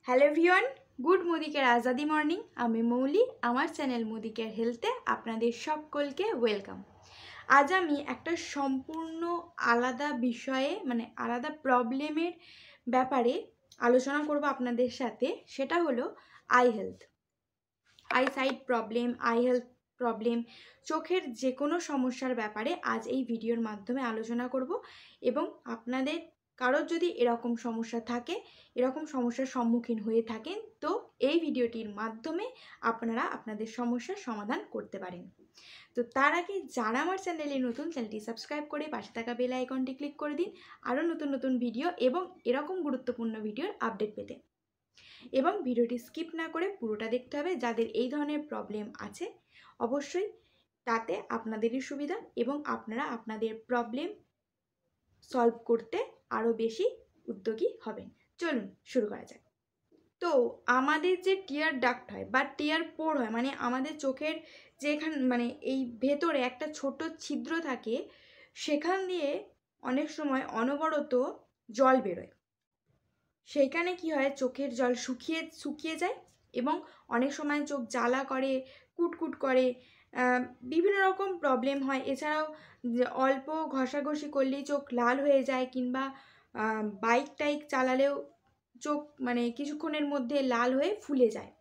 Hello everyone, good মোদিকের Azadi morning. আমি মৌলি, আমার channel মোদিকের হেলথে আপনাদের সকলকে ওয়েলকাম। আজ আমি একটা সম্পূর্ণ আলাদা বিষয়ে আলাদা প্রবলেমের ব্যাপারে আলোচনা করব আপনাদের সাথে। সেটা হলো eye health, eye sight problem, eye health problem, চোখের যে কোনো সমস্যার ব্যাপারে আজ এই ভিডিওর মাধ্যমে আলোচনা করব। এবং আপনাদের কারোর যদি এরকম সমস্যা থাকে, এরকম সমস্যার সম্মুখীন হয়ে থাকেন, তো এই ভিডিওটির মাধ্যমে আপনারা আপনাদের সমস্যার সমাধান করতে পারেন। তো তার আগে যারা আমার চ্যানেলে নতুন, চ্যানেলটি সাবস্ক্রাইব করে পাশে থাকা বেল আইকনটি ক্লিক করে দিন আরও নতুন নতুন ভিডিও এবং এরকম গুরুত্বপূর্ণ ভিডিওর আপডেট পেতে। এবং ভিডিওটি স্কিপ না করে পুরোটা দেখতে হবে। যাদের এই ধরনের প্রবলেম আছে অবশ্যই তাতে আপনাদেরই সুবিধা এবং আপনারা আপনাদের প্রবলেম সলভ করতে আরও বেশি উদ্যোগী হবেন। চলুন শুরু করা যাক। তো আমাদের যে টিয়ার ডাক্ট হয় বা টিয়ার পোর হয়, আমাদের চোখের যেখান এই ভেতরে একটা ছোট ছিদ্র থাকে, সেখান দিয়ে অনেক সময় অনবরত জল বেরোয়। সেইখানে কি হয়, চোখের জল শুকিয়ে যায় এবং অনেক সময় চোখ জ্বালা করে, কুটকুট করে, বিভিন্ন রকম প্রবলেম হয়। এছাড়াও অল্প ঘষাঘষি করলেই চোখ লাল হয়ে যায়, কিংবা বাইক টাইক চালালেও চোখ কিছুক্ষণের মধ্যে লাল হয়ে ফুলে যায়।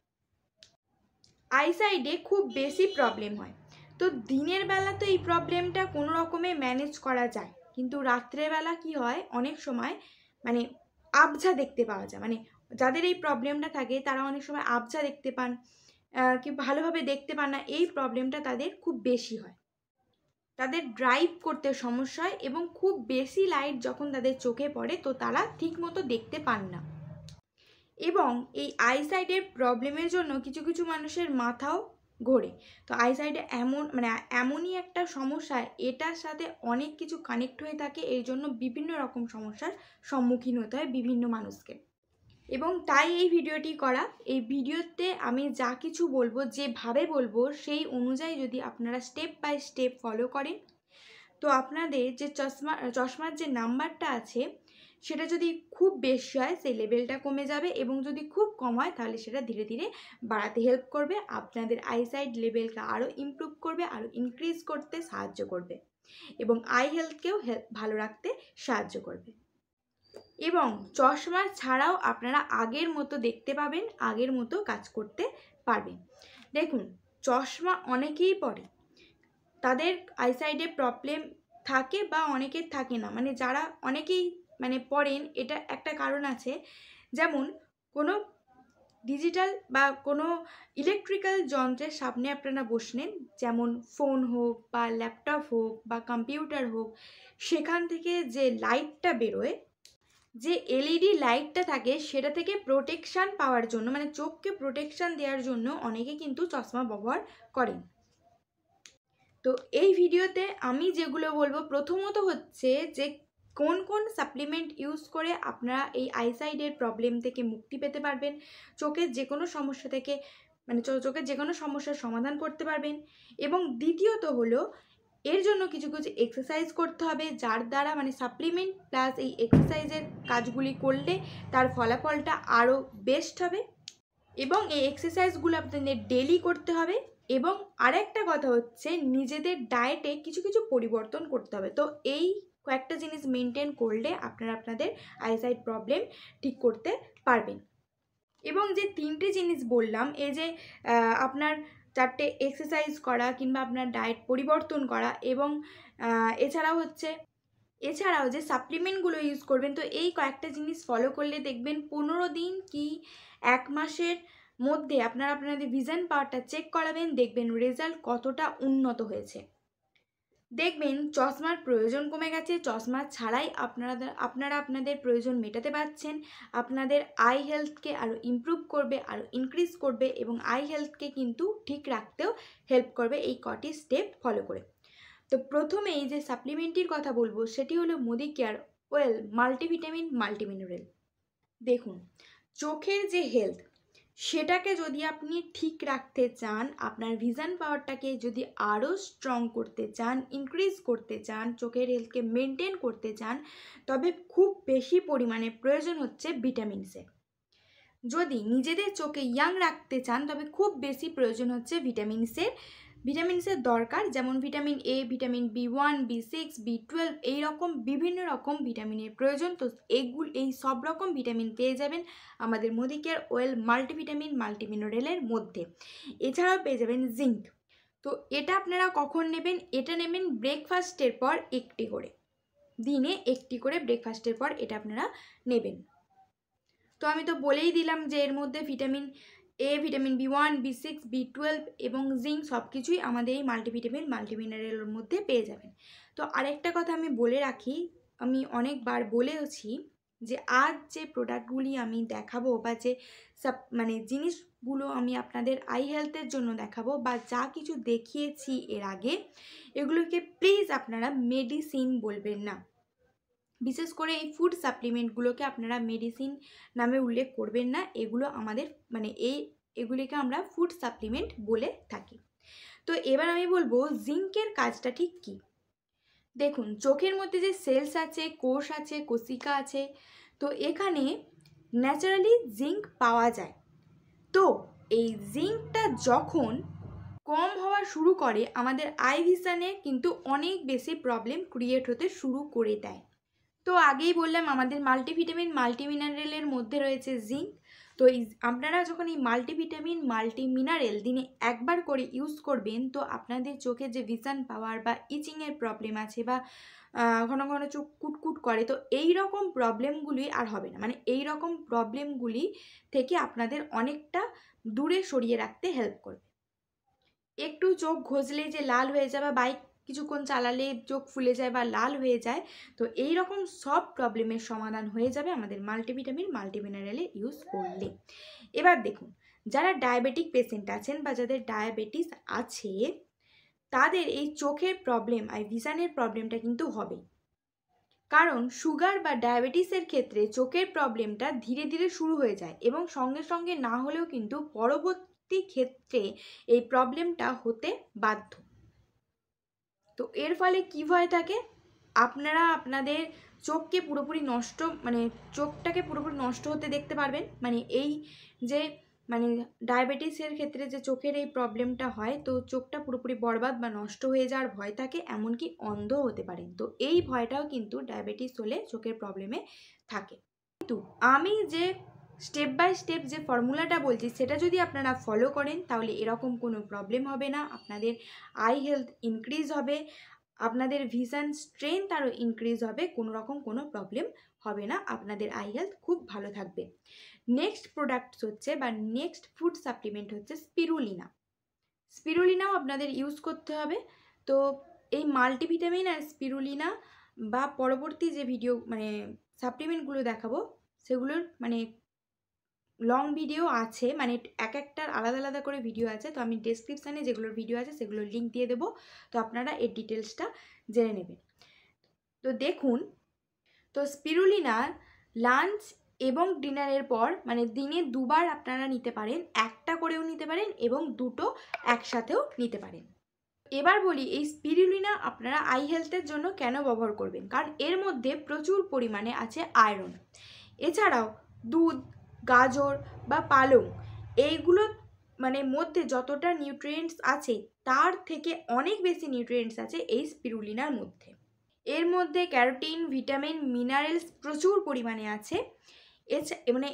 আই সাইডে খুব বেশি প্রবলেম হয়। তো দিনের বেলা তো এই প্রবলেমটা কোনো রকমে ম্যানেজ করা যায়, কিন্তু রাত্রেবেলা কি হয়, অনেক সময় আবঝা দেখতে পাওয়া যায়। যাদের এই প্রবলেমটা থাকে তারা অনেক সময় আবঝা দেখতে পান, কি ভালোভাবে দেখতে পান না। এই প্রবলেমটা তাদের খুব বেশি হয়, তাদের ড্রাইভ করতে সমস্যা হয় এবং খুব বেশি লাইট যখন তাদের চোখে পড়ে তো তারা ঠিক মতো দেখতে পান না। এবং এই আইসাইটের প্রবলেমের জন্য কিছু কিছু মানুষের মাথাও ঘোরে। তো আইসাইটে এমনই একটা সমস্যা, এটার সাথে অনেক কিছু কানেক্ট হয়ে থাকে। এর জন্য বিভিন্ন রকম সমস্যার সম্মুখীন হতে হয় বিভিন্ন মানুষকে। এবং তাই এই ভিডিওটি করা। এই ভিডিওতে আমি যা কিছু বলবো, যেভাবে বলবো, সেই অনুযায়ী যদি আপনারা স্টেপ বাই স্টেপ ফলো করেন, তো আপনাদের যে চশমার যে নাম্বারটা আছে সেটা যদি খুব বেশি হয় সেই লেভেলটা কমে যাবে, এবং যদি খুব কম হয় তাহলে সেটা ধীরে ধীরে বাড়াতে হেল্প করবে। আপনাদের আইসাইট লেভেলকে আরও ইমপ্রুভ করবে, আরও ইনক্রিজ করতে সাহায্য করবে এবং আই হেলথকেও ভালো রাখতে সাহায্য করবে। এবং চশমা ছাড়াও আপনারা আগের মতো দেখতে পাবেন, আগের মতো কাজ করতে পারবেন। দেখুন, চশমা অনেকেই পরে, তাদের আইসাইডে প্রবলেম থাকে বা অনেকের থাকে না। যারা অনেকেই পড়েন, এটা একটা কারণ আছে। যেমন কোনো ডিজিটাল বা কোনো ইলেকট্রিক্যাল যন্ত্রের সামনে আপনারা বসলেন, যেমন ফোন হোক বা ল্যাপটপ হোক বা কম্পিউটার হোক, সেখান থেকে যে লাইটটা বেরোয়, যে এলইডি লাইটটা থাকে, সেটা থেকে প্রোটেকশান পাওয়ার জন্য, চোখকে প্রোটেকশান দেওয়ার জন্য অনেকে কিন্তু চশমা ব্যবহার করেন। তো এই ভিডিওতে আমি যেগুলো বলবো, প্রথমত হচ্ছে যে কোন কোন সাপ্লিমেন্ট ইউজ করে আপনারা এই আইসাইডের প্রবলেম থেকে মুক্তি পেতে পারবেন, চোখের যে কোনো সমস্যা থেকে চোখের যে কোনো সমস্যার সমাধান করতে পারবেন। এবং দ্বিতীয়ত হলো, এর জন্য কিছু কিছু এক্সারসাইজ করতে হবে, যার দ্বারা সাপ্লিমেন্ট প্লাস এই এক্সারসাইজের কাজগুলি করলে তার ফলাফলটা আরও বেস্ট হবে। এবং এই এক্সারসাইজগুলো আপনাদের ডেলি করতে হবে। এবং আরেকটা কথা হচ্ছে, নিজেদের ডায়েটে কিছু কিছু পরিবর্তন করতে হবে। তো এই কয়েকটা জিনিস মেনটেন করলে আপনারা আপনাদের আইসাইট প্রবলেম ঠিক করতে পারবেন। এবং যে তিনটে জিনিস বললাম, এই যে আপনার 4টে এক্সারসাইজ করা কিংবা আপনার ডায়েট পরিবর্তন করা, এবং এছাড়াও যে সাপ্লিমেন্টগুলো ইউজ করবেন, তো এই কয়েকটা জিনিস ফলো করলে দেখবেন 15 দিন কি 1 মাসের মধ্যে আপনারা আপনাদের ভিশন পাওয়ারটা চেক করাবেন, দেখবেন রেজাল্ট কতটা উন্নত হয়েছে। দেখবেন চশমার প্রয়োজন কমে গেছে, চশমা ছাড়াই আপনারা আপনাদের প্রয়োজন মেটাতে পারছেন। আপনাদের আই হেলথকে আরও ইমপ্রুভ করবে, আরও ইনক্রিজ করবে এবং আই হেলথকে কিন্তু ঠিক রাখতেও হেল্প করবে এই কটি স্টেপ ফলো করে। তো প্রথমে এই যে সাপ্লিমেন্টটির কথা বলবো, সেটি হলো মোদিকেয়ার ওয়েল মাল্টিভিটামিন মাল্টিমিনারেল। দেখুন, চোখের যে হেলথ, সেটাকে যদি আপনি ঠিক রাখতে চান, আপনার ভিশন পাওয়ারটাকে যদি আরও স্ট্রং করতে চান, ইনক্রিজ করতে চান, চোখের হেলথকে মেনটেন করতে চান, তবে খুব বেশি পরিমাণে প্রয়োজন হচ্ছে ভিটামিনসের। যদি নিজেদের চোখে ইয়াং রাখতে চান তবে খুব বেশি প্রয়োজন হচ্ছে ভিটামিনসের দরকার, যেমন vitamin A, vitamin B1, B6, B12 এইরকম বিভিন্ন রকম ভিটামিনের প্রয়োজন। তো এই সব রকম ভিটামিন পেয়ে যাবেন আমাদের মোদিকেয়ার ওয়েল মাল্টিভিটামিন মাল্টিমিনারেলের মধ্যে। এছাড়াও পেয়ে যাবেন জিঙ্ক। তো এটা আপনারা কখন নেবেন? এটা নেবেন ব্রেকফাস্টের পর একটি করে, দিনে একটি করে ব্রেকফাস্টের পর এটা আপনারা নেবেন। তো আমি তো বলেই দিলাম যে এর মধ্যে vitamin A, vitamin B1, B6, B12 এবং জিঙ্ক সব কিছুই আমাদের এই মাল্টিভিটামিন মাল্টিমিনারেলের মধ্যে পেয়ে যাবেন। তো আরেকটা কথা আমি বলে রাখি, আমি অনেকবার বলেওছি যে আজ যে প্রোডাক্টগুলি আমি দেখাবো বা যে জিনিসগুলো আমি আপনাদের আই হেলথের জন্য দেখাবো বা যা কিছু দেখিয়েছি এর আগে, এগুলোকে প্লিজ আপনারা মেডিসিন বলবেন না। বিশেষ করে এই ফুড সাপ্লিমেন্টগুলোকে আপনারা মেডিসিন নামে উল্লেখ করবেন না। এগুলো আমাদের এগুলিকে আমরা ফুড সাপ্লিমেন্ট বলে থাকি। তো এবার আমি বলবো জিঙ্কের কাজটা ঠিক কী। দেখুন, চোখের মধ্যে যে সেলস আছে, কোষ আছে, কোষিকা আছে, তো এখানে ন্যাচারালি জিঙ্ক পাওয়া যায়। তো এই জিঙ্কটা যখন কম হওয়া শুরু করে আমাদের আই ভিশনে কিন্তু অনেক বেশি প্রবলেম ক্রিয়েট হতে শুরু করে দেয়। তো আগেই বললাম আমাদের মাল্টিভিটামিন মাল্টিমিনারেলের মধ্যে রয়েছে জিঙ্ক। তো আপনারা যখন এই মাল্টিভিটামিন মাল্টিমিনারেল দিনে একবার করে ইউজ করবেন, তো আপনাদের চোখে যে ভিশন পাওয়ার বা ইচিংয়ের প্রবলেম আছে বা ঘন ঘন চোখ কুটকুট করে, তো এই রকম প্রবলেমগুলি আর হবে না। মানে এই রকম প্রবলেমগুলি থেকে আপনাদের অনেকটা দূরে সরিয়ে রাখতে হেল্প করবে। একটু চোখ ঘষলেই যে লাল হয়ে যায় বা বাইক কিছুক্ষণ চালালে চোখ ফুলে যায় বা লাল হয়ে যায়, তো এই রকম সব প্রবলেমের সমাধান হয়ে যাবে আমাদের মাল্টিভিটামিন মাল্টিমিনারেলে ইউজ করলে। এবার দেখুন, যারা ডায়াবেটিক পেশেন্ট আছেন বা যাদের ডায়াবেটিস আছে, তাদের এই চোখের প্রবলেম আর ভিশনের প্রবলেমটা কিন্তু হবে। কারণ সুগার বা ডায়াবেটিসের ক্ষেত্রে চোখের প্রবলেমটা ধীরে ধীরে শুরু হয়ে যায় এবং সঙ্গে সঙ্গে না হলেও কিন্তু পরবর্তী ক্ষেত্রে এই প্রবলেমটা হতে বাধ্য। তো এর ফলে কী ভয় থাকে, আপনারা আপনাদের চোখটাকে পুরোপুরি নষ্ট হতে দেখতে পারবেন। এই যে ডায়াবেটিসের ক্ষেত্রে যে চোখের এই প্রবলেমটা হয়, তো চোখটা পুরোপুরি বরবাদ বা নষ্ট হয়ে যাওয়ার ভয় থাকে, এমনকি অন্ধ হতে পারেন। তো এই ভয়টাও কিন্তু ডায়াবেটিস হলে চোখের প্রবলেমে থাকে। কিন্তু আমি যে স্টেপ বাই স্টেপ যে ফর্মুলাটা বলছি সেটা যদি আপনারা ফলো করেন তাহলে এরকম কোনো প্রবলেম হবে না। আপনাদের আই হেলথ ইনক্রিজ হবে, আপনাদের ভিশন স্ট্রেংথ আরও ইনক্রিজ হবে, কোনো রকম কোনো প্রবলেম হবে না, আপনাদের আই হেলথ খুব ভালো থাকবে। নেক্সট প্রোডাক্ট হচ্ছে বা নেক্সট ফুড সাপ্লিমেন্ট হচ্ছে স্পিরুলিনা। স্পিরুলিনাও আপনাদের ইউজ করতে হবে। তো এই মাল্টিভিটামিন আর স্পিরুলিনা বা পরবর্তী যে ভিডিও সাপ্লিমেন্টগুলো দেখাবো সেগুলোর লং ভিডিও আছে, এক একটার আলাদা আলাদা করে ভিডিও আছে। তো আমি ডেসক্রিপশানে যেগুলোর ভিডিও আছে সেগুলোর লিঙ্ক দিয়ে দেবো, তো আপনারা এর ডিটেলসটা জেনে নেবেন। তো দেখুন, তো স্পিরুলিনা লাঞ্চ এবং ডিনারের পর দিনে দুবার আপনারা নিতে পারেন, একটা করেও নিতে পারেন এবং দুটো একসাথেও নিতে পারেন। এবার বলি এই স্পিরুলিনা আপনারা আই হেলথের জন্য কেন ব্যবহার করবেন। কারণ এর মধ্যে প্রচুর পরিমাণে আছে আয়রন। এছাড়াও দুধ, গাজর বা পালং এইগুলো মধ্যে যতটা নিউট্রিয়েন্টস আছে তার থেকে অনেক বেশি নিউট্রিয়েন্টস আছে এই স্পিরুলিনার মধ্যে। এর মধ্যে ক্যারোটিন, ভিটামিন, মিনারেলস প্রচুর পরিমাণে আছে।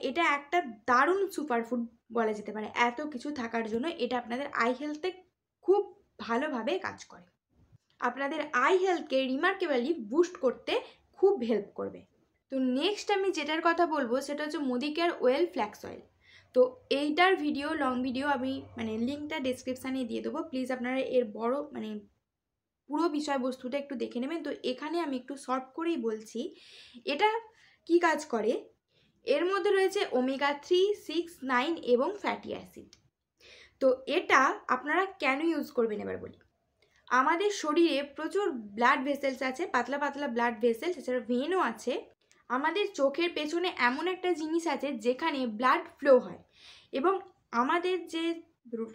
এটা একটা দারুণ সুপারফুড বলা যেতে পারে। এত কিছু থাকার জন্য এটা আপনাদের আই হেলথে খুব ভালোভাবে কাজ করে, আপনাদের আই হেলথকে রিমার্কেবলি বুস্ট করতে খুব হেল্প করবে। তো নেক্সট আমি যেটার কথা বলবো সেটা হচ্ছে মোদিকেয়ার ওয়েল ফ্ল্যাক্স অয়েল। তো এইটার ভিডিও লং ভিডিও আমি লিঙ্কটা ডেসক্রিপশানে দিয়ে দেবো, প্লিজ আপনারা এর পুরো বিষয়বস্তুটা একটু দেখে নেবেন। তো এখানে আমি একটু শর্ট করেই বলছি এটা কি কাজ করে। এর মধ্যে রয়েছে ওমেগা 3, 6, 9 এবং ফ্যাটি অ্যাসিড। তো এটা আপনারা কেন ইউজ করবেন এবার বলি। আমাদের শরীরে প্রচুর ব্লাড ভেসেলস আছে, পাতলা পাতলা ব্লাড ভেসেলস, এছাড়া ভেনও আছে। আমাদের চোখের পেছনে এমন একটা জিনিস আছে যেখানে ব্লাড ফ্লো হয় এবং আমাদের যে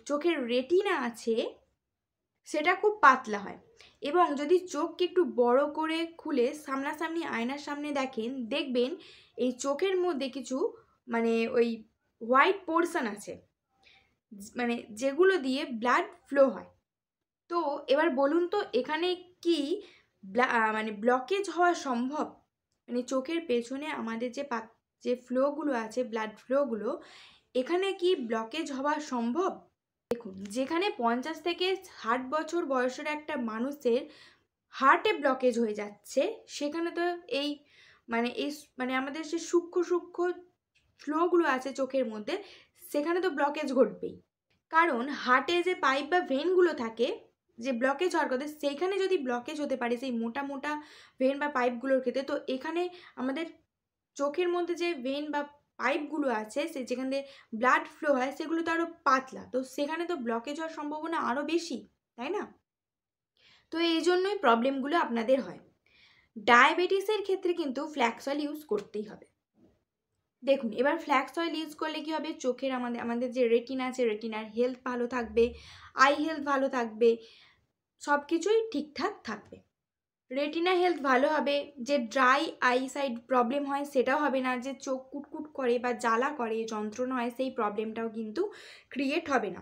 চোখের রেটিনা আছে সেটা খুব পাতলা হয়। এবং যদি চোখকে একটু বড় করে খুলে সামনাসামনি আয়নার সামনে দেখবেন এই চোখের মধ্যে কিছু ওই হোয়াইট পোর্শন আছে, মানে যেগুলো দিয়ে ব্লাড ফ্লো হয়। তো এবার বলুন তো এখানে কি মানে ব্লকেজ হওয়া সম্ভব? মানে চোখের পেছনে আমাদের যে ফ্লোগুলো আছে, ব্লাড ফ্লোগুলো, এখানে কি ব্লকেজ হওয়া সম্ভব? দেখুন, যেখানে 50 থেকে 60 বছর বয়সের একটা মানুষের হার্টে ব্লকেজ হয়ে যাচ্ছে, সেখানে তো এই মানে আমাদের যে সূক্ষ্ম সূক্ষ্ম ফ্লোগুলো আছে চোখের মধ্যে, সেখানে তো ব্লকেজ ঘটবেই। কারণ হার্টে যে পাইপ বা ভেনগুলো থাকে, যে ব্লকেজ হওয়ার কথা, সেইখানে যদি ব্লকেজ হতে পারে সেই মোটা মোটা ভেন বা পাইপগুলোর ক্ষেত্রে, তো এখানে আমাদের চোখের মধ্যে যে ভেন বা পাইপগুলো আছে যেখান দিয়ে ব্লাড ফ্লো হয়, সেগুলো তো আরও পাতলা, তো সেখানে তো ব্লকেজ হওয়ার সম্ভাবনা আরও বেশি, তাই না? তো এই জন্যই প্রবলেমগুলো আপনাদের হয়। ডায়াবেটিসের ক্ষেত্রে কিন্তু ফ্ল্যাক্স অয়েল ইউজ করতেই হবে। দেখুন, এবার ফ্ল্যাক্স অয়েল ইউজ করলে কী হবে, চোখের আমাদের যে রেটিনা আছে, রেটিনার হেলথ ভালো থাকবে, আই হেলথ ভালো থাকবে, সব কিছুই ঠিকঠাক থাকবে। রেটিনা হেলথ ভালো হবে, যে ড্রাই আই সাইড প্রবলেম হয় সেটাও হবে না, যে চোখ কুটকুট করে বা জ্বালা করে, যন্ত্রণা হয়, সেই প্রবলেমটাও কিন্তু ক্রিয়েট হবে না।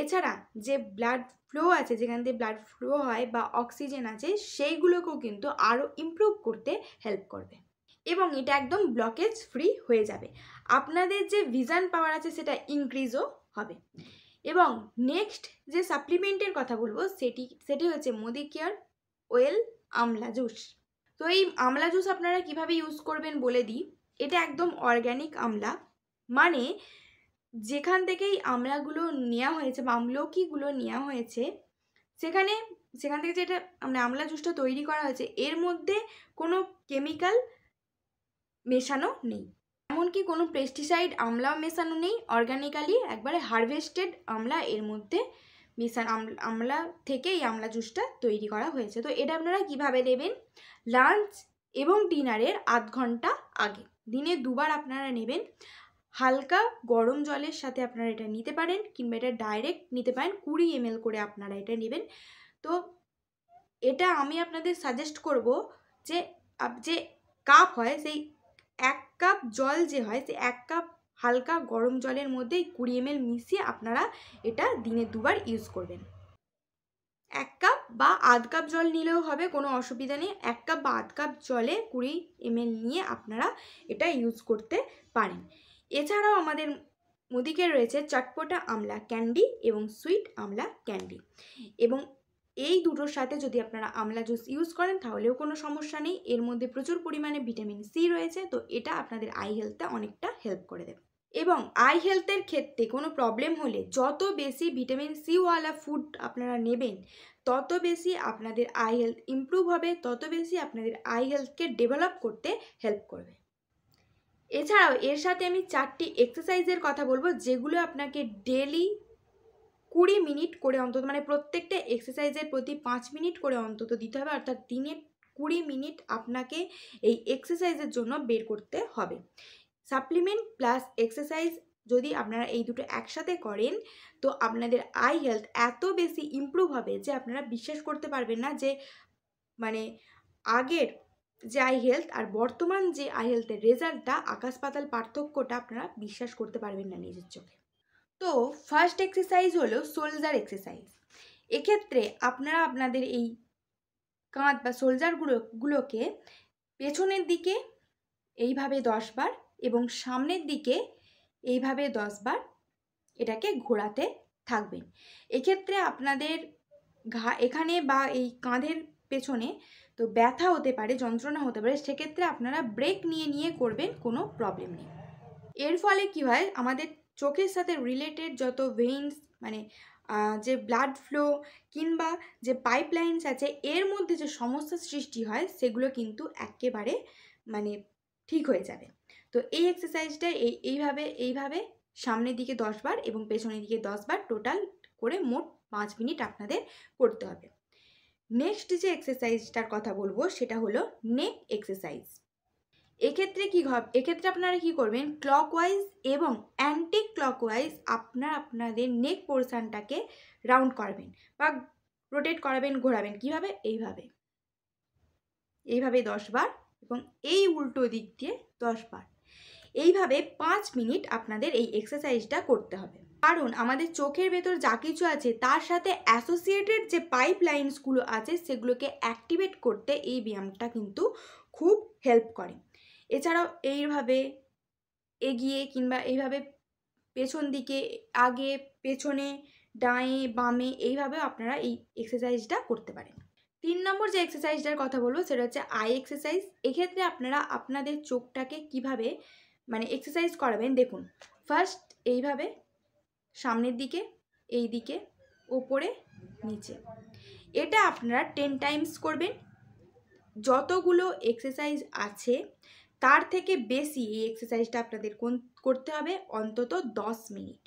এছাড়া যে ব্লাড ফ্লো আছে, যেখান দিয়ে ব্লাড ফ্লো হয় বা অক্সিজেন আছে, সেইগুলোকেও কিন্তু আরও ইমপ্রুভ করতে হেল্প করবে, এবং এটা একদম ব্লকেজ ফ্রি হয়ে যাবে। আপনাদের যে ভিশন পাওয়ার আছে সেটা ইনক্রিজও হবে। এবং নেক্সট যে সাপ্লিমেন্টের কথা বলবো সেটি হচ্ছে মোদি কেয়ার ওয়েল আমলা জুস। তো এই আমলা জুস আপনারা কিভাবে ইউজ করবেন বলে দিই। এটা একদম অর্গ্যানিক আমলা, মানে যেখান থেকেই আমলাগুলো নেওয়া হয়েছে বা আমলকিগুলো নেওয়া হয়েছে, সেখান থেকে যেটা আমলা জুসটা তৈরি করা হয়েছে, এর মধ্যে কোনো কেমিক্যাল মেশানো নেই, এমনকি কোনো পেস্টিসাইড আমলাও মেশানো নেই। অর্গানিক্যালি একবারে হারভেস্টেড আমলা এর মধ্যে আমলা থেকে এই আমলা জুসটা তৈরি করা হয়েছে। তো এটা আপনারা কিভাবে নেবেন, লাঞ্চ এবং ডিনারের আধ ঘন্টা আগে, দিনে 2 বার আপনারা নেবেন। হালকা গরম জলের সাথে আপনারা এটা নিতে পারেন, কিংবা এটা ডাইরেক্ট নিতে পারেন। 20 ml করে আপনারা এটা নেবেন। তো এটা আমি আপনাদের সাজেস্ট করব যে যে কাপ হয়, সেই 1 কাপ জল যে হয়, সেই 1 কাপ হালকা গরম জলের মধ্যে 20 ml মিশিয়ে আপনারা এটা দিনে 2 বার ইউজ করবেন। 1 কাপ বা আধ কাপ জল নিলেও হবে, কোনো অসুবিধা নেই। 1 কাপ বা আধ কাপ জলে 20 ml নিয়ে আপনারা এটা ইউজ করতে পারেন। এছাড়াও আমাদের মুদিকে রয়েছে চটপটা আমলা ক্যান্ডি এবং সুইট আমলা ক্যান্ডি, এবং এই দুটোর সাথে যদি আপনারা আমলা জুস ইউজ করেন তাহলেও কোনো সমস্যা নেই। এর মধ্যে প্রচুর পরিমাণে ভিটামিন সি রয়েছে, তো এটা আপনাদের আই হেলথে অনেকটা হেল্প করে দেবে। এবং আই হেলথের ক্ষেত্রে কোনো প্রবলেম হলে যত বেশি ভিটামিন সিওয়ালা ফুড আপনারা নেবেন, তত বেশি আপনাদের আই হেলথ ইমপ্রুভ হবে, তত বেশি আপনাদের আই হেলথকে ডেভেলপ করতে হেল্প করবে। এছাড়াও এর সাথে আমি 4টি এক্সারসাইজের কথা বলবো, যেগুলো আপনাকে ডেলি 20 মিনিট করে অন্তত, মানে প্রত্যেকটা এক্সারসাইজের প্রতি 5 মিনিট করে অন্তত দিতে হবে, অর্থাৎ দিনে 20 মিনিট আপনাকে এই এক্সারসাইজের জন্য বের করতে হবে। সাপ্লিমেন্ট প্লাস এক্সারসাইজ যদি আপনারা এই দুটো একসাথে করেন, তো আপনাদের আই হেলথ এত বেশি ইমপ্রুভ হবে যে আপনারা বিশ্বাস করতে পারবেন না, যে মানে আগের যে আই হেলথ আর বর্তমান যে আই হেলথের রেজাল্টটা, আকাশ পাতাল পার্থক্যটা আপনারা বিশ্বাস করতে পারবেন না নিজের চোখে। তো ফার্স্ট এক্সারসাইজ হলো শোল্ডার এক্সারসাইজ। এক্ষেত্রে আপনারা আপনাদের এই কাঁধ বা শোল্ডারগুলোকে পেছনের দিকে এইভাবে 10 বার এবং সামনের দিকে এইভাবে 10 বার এটাকে ঘোরাতে থাকবেন। এক্ষেত্রে আপনাদের এখানে বা এই কাঁধের পেছনে তো ব্যথা হতে পারে, যন্ত্রণা হতে পারে, সেক্ষেত্রে আপনারা ব্রেক নিয়ে নিয়ে করবেন, কোনো প্রবলেম নেই। এর ফলে কি হয়, আমাদের চোখের সাথে রিলেটেড যত ভেইনস, মানে যে ব্লাড ফ্লো কিংবা যে পাইপলাইনস আছে, এর মধ্যে যে সমস্যার সৃষ্টি হয়, সেগুলো কিন্তু একেবারে মানে ঠিক হয়ে যাবে। তো এই এক্সারসাইজটা এইভাবে সামনের দিকে 10 বার এবং পেছনের দিকে 10 বার, টোটাল করে মোট 5 মিনিট আপনাদের করতে হবে। নেক্সট যে এক্সারসাইজটার কথা বলবো সেটা হলো নেক এক্সারসাইজ। এক্ষেত্রে আপনারা কি করবেন, ক্লকওয়াইজ এবং অ্যান্টি ক্লকওয়াইজ আপনাদের নেক পোর্শনটাকে রাউন্ড করবেন বা রোটেট করাবেন, ঘোরাবেন। কিভাবে, এইভাবে 10 বার এবং এই উল্টো দিক দিয়ে 10 বার। এইভাবে 5 মিনিট আপনাদের এই এক্সারসাইজটা করতে হবে। কারণ আমাদের চোখের ভেতর যা কিছু আছে তার সাথে অ্যাসোসিয়েটেড যে পাইপ লাইন্সগুলো আছে সেগুলোকে অ্যাক্টিভেট করতে এই ব্যায়ামটা কিন্তু খুব হেল্প করে। এছাড়াও এইভাবে এগিয়ে কিংবা এইভাবে পেছন দিকে, আগে পেছনে, ডায়ে বামে, এইভাবেও আপনারা এই এক্সারসাইজটা করতে পারেন। 3 নম্বর যে এক্সারসাইজটার কথা বলবো সেটা হচ্ছে আই এক্সারসাইজ। এক্ষেত্রে আপনারা আপনাদের চোখটাকে কিভাবে মানে এক্সারসাইজ করাবেন দেখুন। ফার্স্ট এইভাবে সামনের দিকে, এই দিকে, ওপরে, নিচে। এটা আপনারা 10 টাইমস করবেন। যতগুলো এক্সারসাইজ আছে তার থেকে বেশি এই এক্সারসাইজটা আপনাদের করতে হবে অন্তত 10 মিনিট।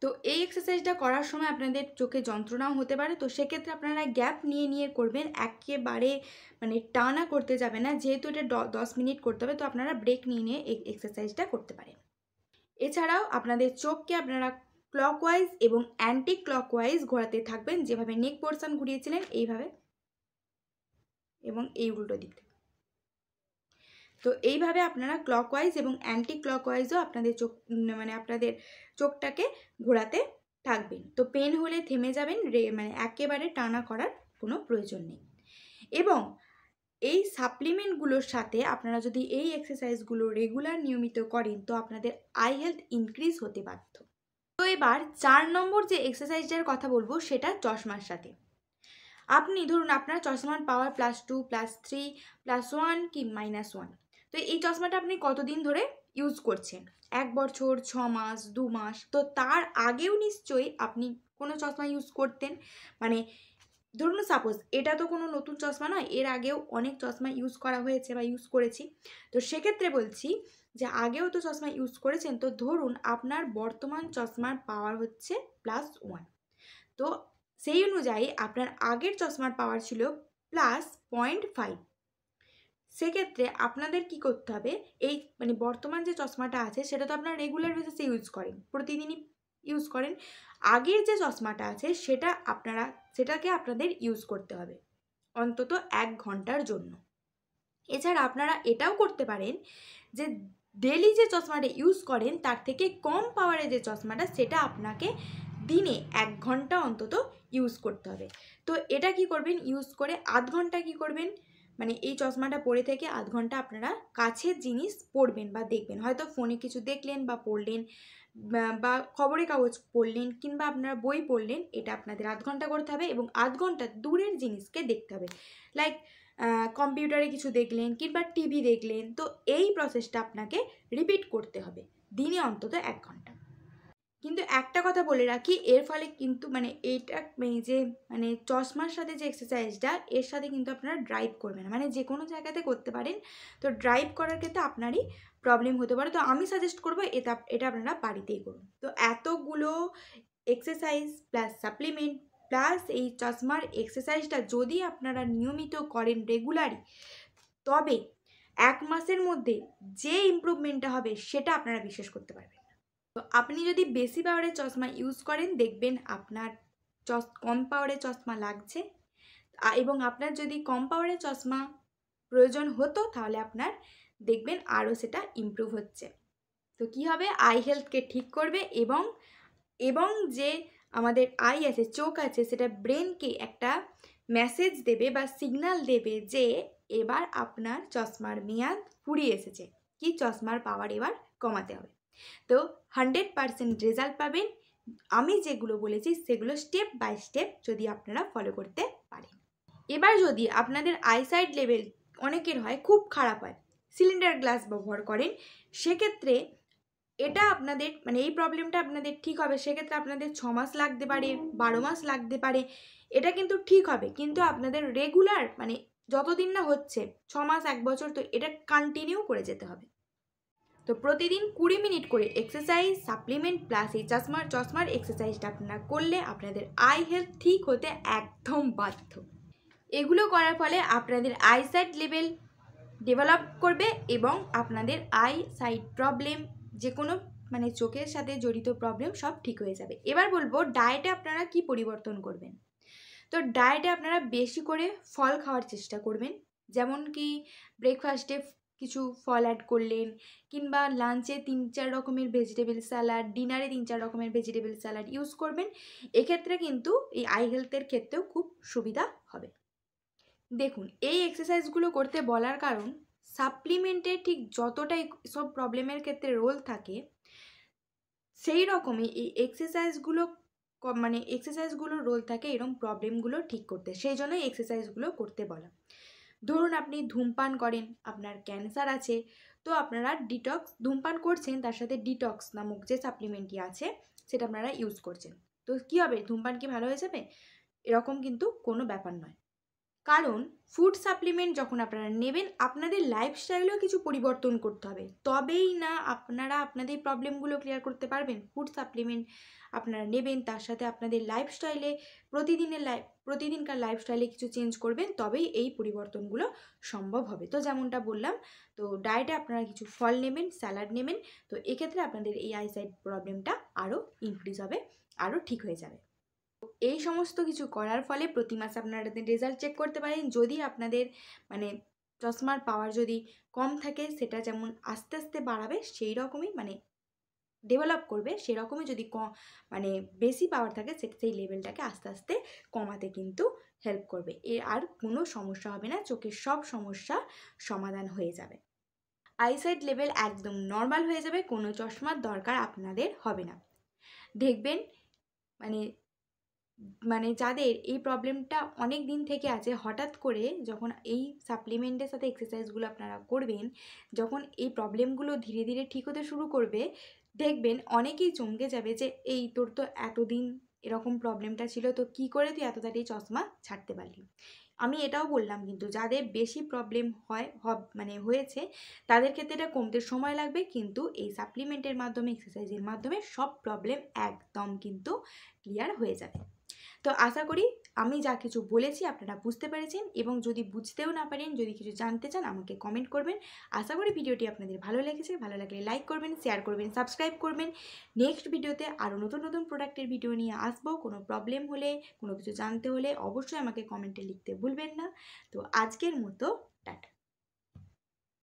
তো এই এক্সারসাইজটা করার সময় আপনাদের চোখে যন্ত্রণাও হতে পারে, তো সেক্ষেত্রে আপনারা গ্যাপ নিয়ে নিয়ে করবেন, একেবারে মানে টানা করতে যাবে না। যেহেতু এটা 10 মিনিট করতে হবে, তো আপনারা ব্রেক নিয়ে নিয়ে এই এক্সারসাইজটা করতে পারেন। এছাড়াও আপনাদের চোখকে আপনারা ক্লকওয়াইজ এবং অ্যান্টি ক্লকওয়াইজ ঘোরাতে থাকবেন, যেভাবে নেক পোর্শন ঘুরিয়েছিলেন এইভাবে এবং এই উল্টো দিক। তো এইভাবে আপনারা ক্লকওয়াইজ এবং অ্যান্টি ক্লকওয়াইজও আপনাদের আপনাদের চোখটাকে ঘোরাতে থাকবেন। তো পেন হলে থেমে যাবেন, মানে একেবারে টানা করার কোনো প্রয়োজন নেই। এবং এই সাপ্লিমেন্টগুলোর সাথে আপনারা যদি এই এক্সারসাইজগুলো রেগুলার নিয়মিত করেন তো আপনাদের আই হেলথ ইনক্রিজ হতে বাধ্য। তো এবার 4 নম্বর যে এক্সারসাইজটার কথা বলবো সেটা চশমার সাথে। আপনি ধরুন আপনার চশমার পাওয়ার +2, +3, +1 কি -1। তো এই চশমাটা আপনি কতদিন ধরে ইউজ করছেন? 1 বছর, 6 মাস, 2 মাস। তো তার আগেও নিশ্চয়ই আপনি কোনো চশমা ইউজ করতেন। মানে ধরুন সাপোজ এটা তো কোনো নতুন চশমা নয়, এর আগেও অনেক চশমা ইউজ করা হয়েছে বা ইউজ করেছি। তো সেক্ষেত্রে বলছি যে আগেও তো চশমা ইউজ করেছেন। তো ধরুন আপনার বর্তমান চশমার পাওয়ার হচ্ছে +1। তো সেই অনুযায়ী আপনার আগের চশমার পাওয়ার ছিল +0.5। সেক্ষেত্রে আপনাদের কি করতে হবে, এই মানে বর্তমান যে চশমাটা আছে সেটা তো আপনারা রেগুলার বেসিসে ইউজ করেন, প্রতিদিনই ইউজ করেন। আগের যে চশমাটা আছে সেটাকে আপনাদের ইউজ করতে হবে অন্তত 1 ঘন্টার জন্য। এছাড়া আপনারা এটাও করতে পারেন যে ডেলি যে চশমাটা ইউজ করেন তার থেকে কম পাওয়ারের যে চশমাটা সেটা আপনাকে দিনে 1 ঘন্টা অন্তত ইউজ করতে হবে। তো এটা কি করবেন, ইউজ করে আধ ঘন্টা কি করবেন, মানে এই চশমাটা পরে থেকে আধ ঘন্টা আপনারা কাছের জিনিস পড়বেন বা দেখবেন। হয়তো ফোনে কিছু দেখলেন বা পড়লেন বা খবরের কাগজ পড়লেন কিংবা আপনারা বই পড়লেন, এটা আপনাদের আধ ঘন্টা করতে হবে। এবং আধ ঘন্টা দূরের জিনিসকে দেখতে হবে, লাইক কম্পিউটারে কিছু দেখলেন কিংবা টিভি দেখলেন। তো এই প্রসেসটা আপনাকে রিপিট করতে হবে দিনে অন্তত 1 ঘন্টা। কিন্তু একটা কথা বলে রাখি, এর ফলে কিন্তু মানে এইটা যে মানে চশমার সাথে যে এক্সারসাইজটা, এর সাথে কিন্তু আপনারা ড্রাইভ করবেন না, মানে যে কোনো জায়গাতে করতে পারেন। তো ড্রাইভ করার ক্ষেত্রে আপনারই প্রবলেম হতে পারে। তো আমি সাজেস্ট করবো এটা আপনারা বাড়িতেই করুন। তো এতগুলো এক্সারসাইজ প্লাস সাপ্লিমেন্ট প্লাস এই চশমার এক্সারসাইজটা যদি আপনারা নিয়মিত করেন রেগুলারই, তবে 1 মাসের মধ্যে যে ইমপ্রুভমেন্টটা হবে সেটা আপনারা বিশ্বাস করতে পারবেন। তো আপনি যদি বেশি পাওয়ারের চশমা ইউজ করেন দেখবেন আপনার কম পাওয়ারের চশমা লাগছে, এবং আপনার যদি কম পাওয়ারের চশমা প্রয়োজন হতো তাহলে আপনার দেখবেন আরও সেটা ইমপ্রুভ হচ্ছে। তো কি হবে, আই হেলথকে ঠিক করবে এবং যে আমাদের আই আছে, চোখ আছে, সেটা ব্রেনকে একটা মেসেজ দেবে বা সিগন্যাল দেবে যে এবার আপনার চশমার মেয়াদ ফুরিয়ে এসেছে, কি চশমার পাওয়ার এবার কমাতে হবে। তো 100% রেজাল্ট পাবেন। আমি যেগুলো বলেছি সেগুলো স্টেপ বাই স্টেপ যদি আপনারা ফলো করতে পারেন। এবার যদি আপনাদের আইসাইট লেভেল অনেকের হয় খুব খারাপ হয়, সিলিন্ডার গ্লাস ব্যবহার করেন, সেক্ষেত্রে এটা আপনাদের মানে এই প্রবলেমটা আপনাদের ঠিক হবে। সেক্ষেত্রে আপনাদের 6 মাস লাগতে পারে, 12 মাস লাগতে পারে, এটা কিন্তু ঠিক হবে। কিন্তু আপনাদের রেগুলার মানে যতদিন না হচ্ছে 6 মাস 1 বছর, তো এটা কন্টিনিউ করে যেতে হবে। তো প্রতিদিন 20 মিনিট করে এক্সারসাইজ সাপ্লিমেন্ট প্লাস এই চশমার এক্সারসাইজটা আপনারা করলে আপনাদের আই হেলথ ঠিক হতে একদম বাধ্য। এগুলো করার ফলে আপনাদের আইসাইট লেভেল ডেভেলপ করবে এবং আপনাদের আই সাইট প্রবলেম, যে কোনো মানে চোখের সাথে জড়িত প্রবলেম সব ঠিক হয়ে যাবে। এবার বলবো ডায়েটে আপনারা কি পরিবর্তন করবেন। তো ডায়েটে আপনারা বেশি করে ফল খাওয়ার চেষ্টা করবেন, যেমন কি ব্রেকফাস্টে কিছু ফল অ্যাড করলেন, কিংবা লাঞ্চে 3-4 রকমের ভেজিটেবল স্যালাড, ডিনারে 3-4 রকমের ভেজিটেবল স্যালাড ইউজ করবেন। এক্ষেত্রে কিন্তু এই আই হেলথের ক্ষেত্রেও খুব সুবিধা হবে। দেখুন, এই এক্সারসাইজগুলো করতে বলার কারণ, সাপ্লিমেন্টের ঠিক যতটাই সব প্রবলেমের ক্ষেত্রে রোল থাকে, সেই রকমই এই এক্সারসাইজগুলোর রোল থাকে এরকম প্রবলেমগুলো ঠিক করতে। সেই জন্যই এক্সারসাইজগুলো করতে বলা। ধরুন আপনি ধূমপান করেন, আপনার ক্যান্সার আছে, তো আপনারা ধূমপান করছেন, তার সাথে ডিটক্স নামক যে সাপ্লিমেন্টটি আছে সেটা আপনারা ইউজ করছেন। তো কী হবে, ধূমপান কি ভালো হয়ে যাবে? এরকম কিন্তু কোনো ব্যাপার নয়। কারণ ফুড সাপ্লিমেন্ট যখন আপনারা নেবেন, আপনাদের লাইফস্টাইলেও কিছু পরিবর্তন করতে হবে, তবেই না আপনারা আপনাদের প্রবলেমগুলো ক্লিয়ার করতে পারবেন। ফুড সাপ্লিমেন্ট আপনারা নেবেন, তার সাথে আপনাদের লাইফস্টাইলে প্রতিদিনকার লাইফস্টাইলে কিছু চেঞ্জ করবেন, তবেই এই পরিবর্তনগুলো সম্ভব হবে। তো যেমনটা বললাম, তো ডায়েটে আপনারা কিছু ফল নেবেন, স্যালাড নেবেন, তো এক্ষেত্রে আপনাদের এই আইসাইট প্রবলেমটা আরও ইনক্রিজ হবে, আরও ঠিক হয়ে যাবে। এই সমস্ত কিছু করার ফলে প্রতি মাসে আপনারা রেজাল্ট চেক করতে পারেন। যদি আপনাদের চশমার পাওয়ার যদি কম থাকে, সেটা যেমন আস্তে আস্তে বাড়াবে, সেই রকমই ডেভেলপ করবে, সেরকমই যদি বেশি পাওয়ার থাকে, সেই লেভেলটাকে আস্তে আস্তে কমাতে কিন্তু হেল্প করবে। এর আর কোনো সমস্যা হবে না, চোখের সব সমস্যা সমাধান হয়ে যাবে। আইসাইট লেভেল একদম নর্মাল হয়ে যাবে, কোনো চশমার দরকার আপনাদের হবে না। দেখবেন যাদের এই প্রবলেমটা অনেক দিন থেকে আছে, হঠাৎ করে যখন এই সাপ্লিমেন্টের সাথে এক্সারসাইজগুলো আপনারা করবেন, যখন এই প্রবলেমগুলো ধীরে ধীরে ঠিক হতে শুরু করবে, দেখবেন অনেকেই চমকে যাবে যে এই তোর তো এতদিন এরকম প্রবলেমটা ছিল, তো কী করে তুই এত তাড়াতাড়ি চশমা ছাড়তে পারলি। আমি এটাও বললাম কিন্তু যাদের বেশি প্রবলেম হয়েছে, তাদের ক্ষেত্রে এটা কমতে সময় লাগবে, কিন্তু এই সাপ্লিমেন্টের মাধ্যমে, এক্সারসাইজের মাধ্যমে সব প্রবলেম একদম কিন্তু ক্লিয়ার হয়ে যাবে। তো আশা করি আমি যা কিছু বলেছি আপনারা বুঝতে পেরেছেন, এবং যদি বুঝতেও না পারেন, যদি কিছু জানতে চান, আমাকে কমেন্ট করবেন। আশা করি ভিডিওটি আপনাদের ভালো লেগেছে। ভালো লাগলে লাইক করবেন, শেয়ার করবেন, সাবস্ক্রাইব করবেন। নেক্সট ভিডিওতে আরও নতুন নতুন প্রোডাক্টের ভিডিও নিয়ে আসবো। কোনো প্রবলেম হলে, কোনো কিছু জানতে হলে অবশ্যই আমাকে কমেন্টে লিখতে ভুলবেন না। তো আজকের মতো টাটা।